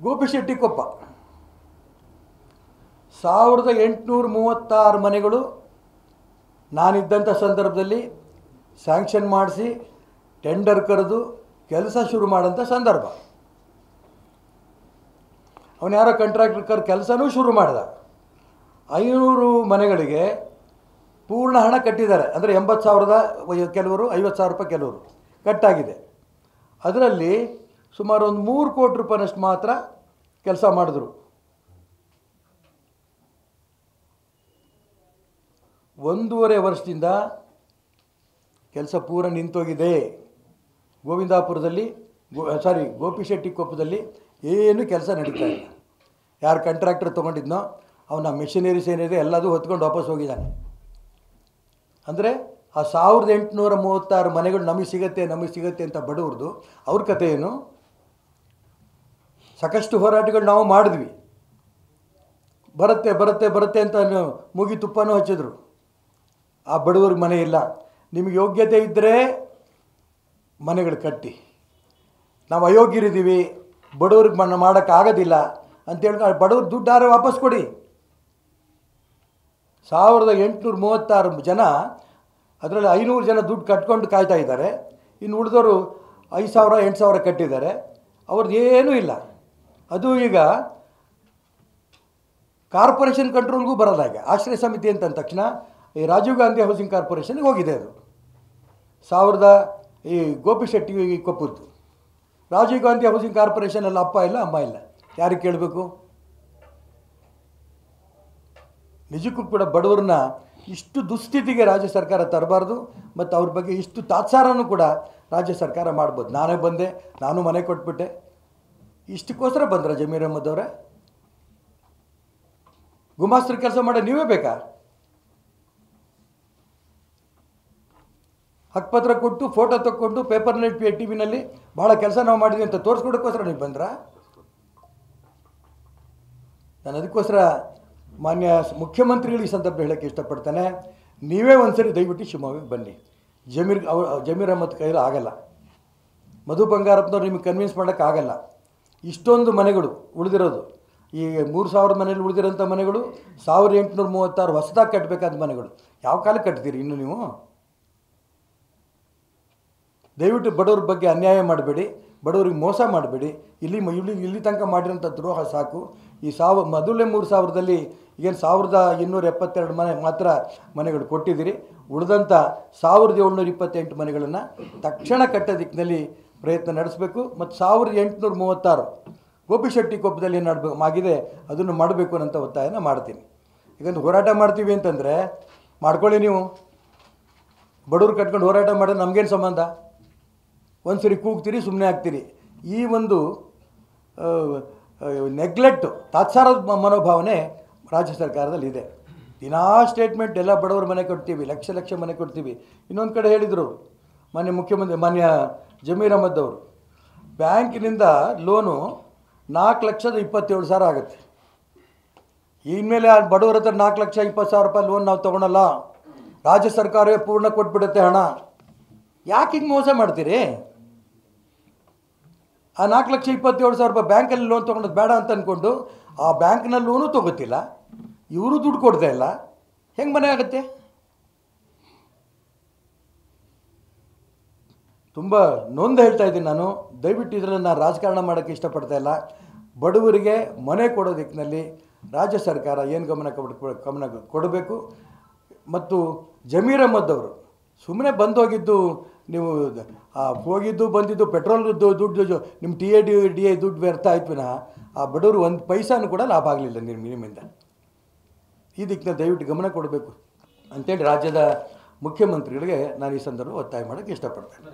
ಗೋಪಿಶೆಟ್ಟಿಕೊಪ್ಪ 1836 ಮನೆಗಳು ನಾನಿದ್ದಂಥ ಸಂದರ್ಭದಲ್ಲಿ ಸ್ಯಾಂಕ್ಷನ್ ಮಾಡಿಸಿ ಟೆಂಡರ್ ಕರೆದು ಕೆಲಸ ಶುರು ಮಾಡೋಂಥ ಸಂದರ್ಭ. ಅವನು ಯಾರೋ ಕಾಂಟ್ರಾಕ್ಟರ್ ಕೆಲಸನೂ ಶುರು ಮಾಡಿದ. 500 ಮನೆಗಳಿಗೆ ಪೂರ್ಣ ಹಣ ಕಟ್ಟಿದ್ದಾರೆ. ಅಂದರೆ 80,000 ಕೆಲವರು, 50,000 ರೂಪಾಯಿ ಕೆಲವರು ಕಟ್ಟಾಗಿದೆ. ಅದರಲ್ಲಿ ಸುಮಾರು ಒಂದು 3 ಕೋಟಿ ರೂಪಾಯಿನಷ್ಟು ಮಾತ್ರ ಕೆಲಸ ಮಾಡಿದ್ರು. 1.5 ವರ್ಷದಿಂದ ಕೆಲಸ ಪೂರ ನಿಂತೋಗಿದೆ. ಗೋವಿಂದಾಪುರದಲ್ಲಿ ಗೋಪಿಶೆಟ್ಟಿಕೊಪ್ಪದಲ್ಲಿ ಏನು ಕೆಲಸ ನಡೀತಾ ಇಲ್ಲ. ಯಾರು ಕಾಂಟ್ರಾಕ್ಟರ್ ತೊಗೊಂಡಿದ್ನೋ ಅವನ ಮೆಷಿನರೀಸ್ ಏನಿದೆ ಎಲ್ಲದೂ ಹೊತ್ಕೊಂಡು ವಾಪಸ್ ಹೋಗಿದ್ದಾನೆ. ಅಂದರೆ ಆ 1836 ಮನೆಗಳು ನಮಗೆ ಸಿಗತ್ತೆ ಅಂತ ಬಡವ್ರದ್ದು ಅವ್ರ ಕಥೆ ಏನು? ಸಾಕಷ್ಟು ಹೋರಾಟಗಳು ನಾವು ಮಾಡಿದ್ವಿ. ಬರುತ್ತೆ ಅಂತ ಮೂಗಿ ತುಪ್ಪನೂ ಹಚ್ಚಿದ್ರು. ಆ ಬಡವ್ರಿಗೆ ಮನೆ ಇಲ್ಲ. ನಿಮಗೆ ಯೋಗ್ಯತೆ ಇದ್ದರೆ ಮನೆಗಳು ಕಟ್ಟಿ, ನಾವು ಅಯೋಗ್ಯರಿದ್ದೀವಿ, ಬಡವ್ರಿಗೆ ಮಾಡೋಕ್ಕಾಗೋದಿಲ್ಲ ಅಂತೇಳಿ ಬಡವ್ರ ದುಡ್ಡಾರೆ ವಾಪಸ್ ಕೊಡಿ. 1836 ಜನ, ಅದರಲ್ಲಿ 500 ಜನ ದುಡ್ಡು ಕಟ್ಕೊಂಡು ಕಾಯ್ತಾ ಇದ್ದಾರೆ. ಇನ್ನು ಉಳಿದವರು 5,000 8,000 ಕಟ್ಟಿದ್ದಾರೆ. ಅವ್ರದ್ದು ಏನೂ ಇಲ್ಲ. ಅದು ಈಗ ಕಾರ್ಪೊರೇಷನ್ ಕಂಟ್ರೋಲ್ಗೂ ಬರೋದಾಗೆ. ಆಶ್ರಯ ಸಮಿತಿ ಅಂತ ಅಂದ ತಕ್ಷಣ ಈ ರಾಜೀವ್ ಗಾಂಧಿ ಹೌಸಿಂಗ್ ಕಾರ್ಪೊರೇಷನ್ಗೆ ಹೋಗಿದೆ. ಅದು ಈ ಗೋಪಿಶೆಟ್ಟಿಕೊಪ್ಪದ್ದು. ರಾಜೀವ್ ಗಾಂಧಿ ಹೌಸಿಂಗ್ ಕಾರ್ಪೊರೇಷನಲ್ಲಿ ಅಪ್ಪ ಇಲ್ಲ, ಅಮ್ಮ ಇಲ್ಲ, ಯಾರಿಗೆ ಕೇಳಬೇಕು? ನಿಜಕ್ಕೂ ಕೂಡ ಬಡವರನ್ನ ಇಷ್ಟು ದುಸ್ಥಿತಿಗೆ ರಾಜ್ಯ ಸರ್ಕಾರ ತರಬಾರ್ದು. ಮತ್ತು ಅವ್ರ ಬಗ್ಗೆ ಇಷ್ಟು ತಾತ್ಸಾರನೂ ಕೂಡ ರಾಜ್ಯ ಸರ್ಕಾರ ಮಾಡ್ಬೋದು. ನಾನೇ ಬಂದೆ, ನಾನು ಮನೆ ಕೊಟ್ಬಿಟ್ಟೆ, ಇಷ್ಟಕ್ಕೋಸ್ಕರ ಬಂದ್ರೆ ಜಮೀರ್ ಅಹ್ಮದ್ ಅವರೇ? ಗುಮಾಸ್ತರ ಕೆಲಸ ಮಾಡೋ ನೀವೇ ಬೇಕಾ? ಹಕ್ಕುಪತ್ರ ಕೊಟ್ಟು ಫೋಟೋ ತಕ್ಕೊಂಡು ಪೇಪರ್ನಲ್ಲಿ ಟಿ ವಿನಲ್ಲಿ ಭಾಳ ಕೆಲಸ ನಾವು ಮಾಡಿದ್ವಿ ಅಂತ ತೋರಿಸ್ಕೊಡೋಕ್ಕೋಸ್ಕರ ನೀವು ಬಂದ್ರಾ? ನಾನು ಅದಕ್ಕೋಸ್ಕರ ಮಾನ್ಯ ಮುಖ್ಯಮಂತ್ರಿಗಳು ಈ ಸಂದರ್ಭ ಹೇಳೋಕ್ಕೆ ಇಷ್ಟಪಡ್ತಾನೆ. ನೀವೇ ಒಂದ್ಸರಿ ದಯವಿಟ್ಟು ಶಿವಮೊಗ್ಗಕ್ಕೆ ಬನ್ನಿ. ಜಮೀರ್ ಅಹ್ಮದ್ ಕೈಲಿ ಆಗಲ್ಲ. ಮಧು ಬಂಗಾರಪ್ಪನವ್ರು ನಿಮಗೆ ಕನ್ವಿನ್ಸ್ ಮಾಡೋಕ್ಕಾಗಲ್ಲ. ಇಷ್ಟೊಂದು ಮನೆಗಳು ಉಳಿದಿರೋದು, ಈ 3,000 ಮನೇಲಿ ಉಳಿದಿರೋಂಥ ಮನೆಗಳು 1836 ಹೊಸದಾಗಿ ಕಟ್ಟಬೇಕಾದ ಮನೆಗಳು. ಯಾವ ಕಾಲಕ್ಕೆ ಕಟ್ತೀರಿ ಇನ್ನು ನೀವು? ದಯವಿಟ್ಟು ಬಡವ್ರ ಬಗ್ಗೆ ಅನ್ಯಾಯ ಮಾಡಬೇಡಿ, ಬಡವ್ರಿಗೆ ಮೋಸ ಮಾಡಬೇಡಿ. ಇಲ್ಲಿ ತನಕ ಮಾಡಿರೋಂಥ ದ್ರೋಹ ಸಾಕು. ಈ ಮೊದಲೇ 3,000ದಲ್ಲಿ ಏನು 1,272 ಮನೆ ಮಾತ್ರ ಮನೆಗಳು ಕೊಟ್ಟಿದ್ದೀರಿ. ಉಳಿದಂಥ 1,728 ಮನೆಗಳನ್ನು ತಕ್ಷಣ ಕಟ್ಟೋ ದಿಕ್ಕಿನಲ್ಲಿ ಪ್ರಯತ್ನ ನಡೆಸಬೇಕು. ಮತ್ತು 1836 ಗೋಪಿಶೆಟ್ಟಿಕೊಪ್ಪದಲ್ಲಿ ಏನು ಆಗಿದೆ ಅದನ್ನು ಮಾಡಬೇಕು ಅನ್ನೋಂಥ ಒತ್ತಾಯನ ಮಾಡ್ತೀನಿ. ಈಗೊಂದು ಹೋರಾಟ ಮಾಡ್ತೀವಿ ಅಂತಂದರೆ ಮಾಡ್ಕೊಳ್ಳಿ. ನೀವು ಬಡವ್ರು ಕಟ್ಕೊಂಡು ಹೋರಾಟ ಮಾಡಿದ್ರೆ ನಮಗೇನು ಸಂಬಂಧ? ಒಂದು ಸರಿ ಕೂಗ್ತೀರಿ, ಸುಮ್ಮನೆ ಆಗ್ತೀರಿ. ಈ ಒಂದು ನೆಗ್ಲೆಕ್ಟು, ತಾತ್ಸಾರದ ಮನೋಭಾವನೆ ರಾಜ್ಯ ಸರ್ಕಾರದಲ್ಲಿ ಇದೆ. ದಿನಾ ಸ್ಟೇಟ್ಮೆಂಟ್ ಎಲ್ಲ ಬಡವ್ರ ಮನೆ ಕೊಡ್ತೀವಿ, ಲಕ್ಷ ಮನೆ ಕೊಡ್ತೀವಿ. ಇನ್ನೊಂದು ಕಡೆ ಹೇಳಿದರು ಮಾನ್ಯ ಜಮೀರ್ ಅಹ್ಮದ್ ಅವರು, ಬ್ಯಾಂಕಿನಿಂದ ಲೋನು 4,27,000 ಆಗುತ್ತೆ. ಇನ್ಮೇಲೆ ಆ ಬಡವರ ಹತ್ರ 4,20,000 ರೂಪಾಯಿ ಲೋನ್ ನಾವು ತೊಗೊಳಲ್ಲ, ರಾಜ್ಯ ಸರ್ಕಾರವೇ ಪೂರ್ಣ ಕೊಟ್ಬಿಡುತ್ತೆ ಹಣ. ಯಾಕೆ ಹಿಂಗೆ ಮೋಸ ಮಾಡ್ತೀರಿ? ಆ 4,27,000 ರೂಪಾಯಿ ಬ್ಯಾಂಕಲ್ಲಿ ಲೋನ್ ತೊಗೊಂಡದ್ದು ಬೇಡ ಅಂತ ಅಂದ್ಕೊಂಡು ಆ ಬ್ಯಾಂಕ್ನಲ್ಲಿ ಲೋನು ತೊಗೋತಿಲ್ಲ, ಇವರು ದುಡ್ಡು ಕೊಡ್ತಾ ಇಲ್ಲ. ಹೆಂಗೆ ಮನೆ ಆಗುತ್ತೆ? ತುಂಬ ನೊಂದು ಹೇಳ್ತಾ ಇದ್ದೀನಿ ನಾನು. ದಯವಿಟ್ಟು ಇದರಲ್ಲಿ ನಾನು ರಾಜಕಾರಣ ಮಾಡೋಕ್ಕೆ ಇಷ್ಟಪಡ್ತಾ ಇಲ್ಲ. ಬಡವರಿಗೆ ಮನೆ ಕೊಡೋ ದಿಕ್ಕಿನಲ್ಲಿ ರಾಜ್ಯ ಸರ್ಕಾರ ಏನು ಗಮನ ಕೊಡಬೇಕು. ಮತ್ತು ಜಮೀರ್ ಅಹ್ಮದ್ ಅವರು ಸುಮ್ಮನೆ ಬಂದೋಗಿದ್ದು, ನೀವು ಹೋಗಿದ್ದು ಬಂದಿದ್ದು ಪೆಟ್ರೋಲ್ ದುಡ್ಡು ನಿಮ್ಮ DA ದುಡ್ಡು ವ್ಯರ್ಥ ಆಯ್ತು ವಿನಃ ಆ ಬಡವರು ಒಂದು ಪೈಸಾನು ಕೂಡ ಲಾಭ ಆಗಲಿಲ್ಲ ನಿಮ್ಮಿಂದ. ಈ ದಿಕ್ಕಿನ ದಯವಿಟ್ಟು ಗಮನ ಕೊಡಬೇಕು ಅಂತೇಳಿ ರಾಜ್ಯದ ಮುಖ್ಯಮಂತ್ರಿಗಳಿಗೆ ನಾನು ಈ ಸಂದರ್ಭ ಒತ್ತಾಯ ಮಾಡೋಕ್ಕೆ ಇಷ್ಟಪಡ್ತೇನೆ.